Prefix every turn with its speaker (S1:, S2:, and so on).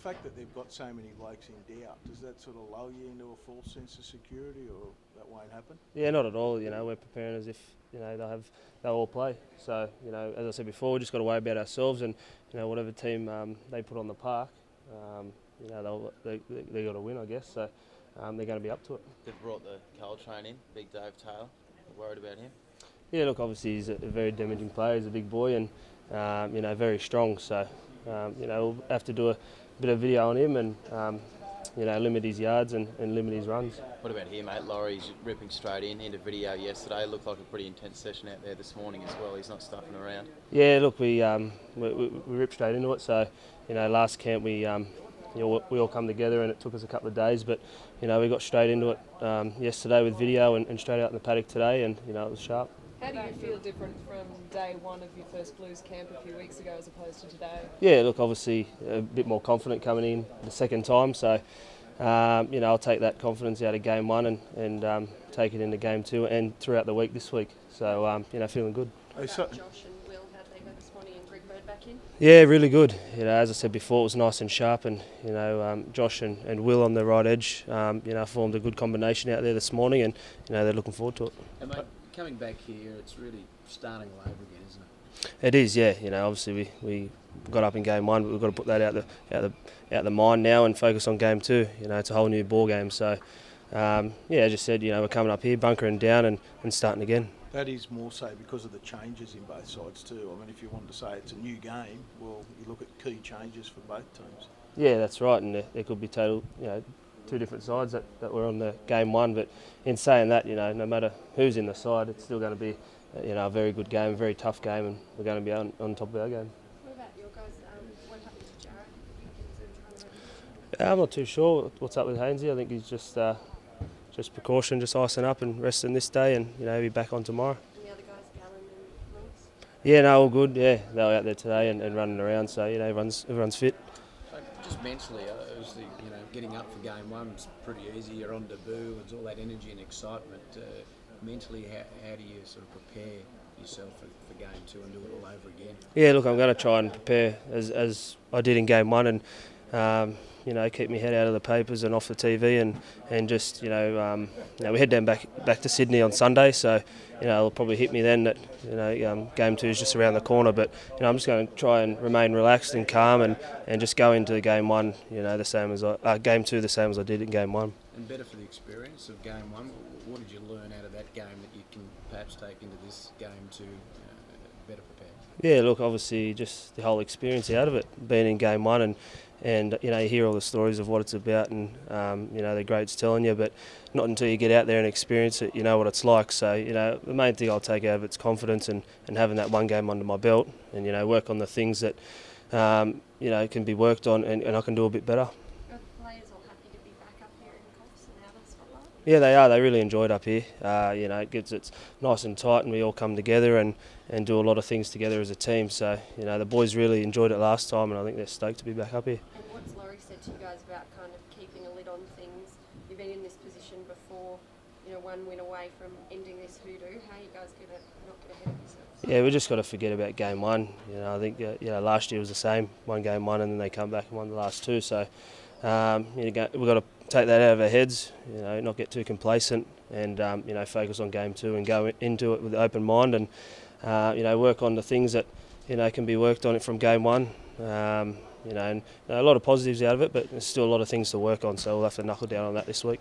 S1: fact that they've got so many blokes in doubt, does that sort of lull you into a false sense of security, or that won't happen?
S2: Yeah, not at all. We're preparing as if they'll all play. So as I said before, we just got to worry about ourselves and whatever team they put on the park, they got to win, I guess. So they're going to be up to it.
S3: They've brought the coal train in, Big Dave Taylor. Worried about him?
S2: Yeah, look, obviously he's a very damaging player. He's a big boy and very strong. So we'll have to do a bit of video on him and limit his yards and limit his runs.
S3: What about here, mate? Laurie's ripping straight into video yesterday. Looked like a pretty intense session out there this morning as well. He's not stuffing around.
S2: Yeah, look, we ripped straight into it. So last camp we all come together and it took us a couple of days, but we got straight into it yesterday with video and straight out in the paddock today, and it was sharp.
S4: How do you feel different from day one of your first Blues camp a few weeks ago as opposed to today?
S2: Yeah, look, obviously a bit more confident coming in the second time, so I'll take that confidence out of game one and take it into game two and throughout the week this week. So feeling good.
S5: Josh and Will, how'd they go this morning and Greg Bird back in?
S2: Yeah, really good. As I said before, it was nice and sharp, and Josh and Will on the right edge, formed a good combination out there this morning, and they're looking forward to it.
S6: And mate, coming back here, it's really starting all over again, isn't it?
S2: It is, yeah. Obviously we got up in game one, but we've got to put that out the mind now and focus on game two. It's a whole new ball game. So, as you said, we're coming up here, bunkering down and starting again.
S1: That is more so because of the changes in both sides too. I mean, if you wanted to say it's a new game, well, you look at key changes for both teams.
S2: Yeah, that's right, and there could be two different sides that were on the game one. But in saying that, no matter who's in the side, it's still going to be a very good game, a very tough game, and we're going to be on top of our game.
S5: What about your guys? What happened to Jared?
S2: I'm not too sure what's up with Hainsey. I think he's just precaution, just icing up and resting this day, and he'll be back on tomorrow.
S5: And the other guys, Gallen and Lewis?
S2: Yeah, no, all good. Yeah, they were out there today and running around, so everyone's fit.
S6: So just mentally, obviously, getting up for game one was pretty easy. You're on debut, it's all that energy and excitement. Mentally, how do you sort of prepare yourself for game two and do it all over again? Yeah,
S2: look, I'm going to try and prepare as I did in game one, and keep my head out of the papers and off the TV, and just we head down back to Sydney on Sunday, so it'll probably hit me then that game two is just around the corner. But I'm just going to try and remain relaxed and calm and just go into game one, game two the same as I did in game one.
S6: And better for the experience of game one. What did you learn out of that game that you can perhaps take into this game to better prepare? Yeah, look, obviously just the whole experience out of it, being in game one and you hear all the stories of what it's about, and the greats telling you, but not until you get out there and experience it, what it's like. So the main thing I'll take out of it's confidence and having that one game under my belt, and work on the things that can be worked on and I can do a bit better.
S5: Are the players all happy to be back up here in Coffs and out of the spotlight?
S2: Yeah, they are. They really enjoy it up here. It's nice and tight, and we all come together and do a lot of things together as a team. So the boys really enjoyed it last time, and I think they're stoked to be back up here.
S5: And what's Laurie said to you guys about kind of keeping a lid on things? You've been in this position before, one win away from ending this hoodoo. How are you guys going to not get ahead of yourselves?
S2: Yeah, we just got to forget about game one. I think last year was the same. Won game one and then they come back and won the last two. So we've got to take that out of our heads. Not get too complacent and focus on game two and go into it with an open mind and work on the things that can be worked on it from game one. And a lot of positives out of it, but there's still a lot of things to work on. So we'll have to knuckle down on that this week.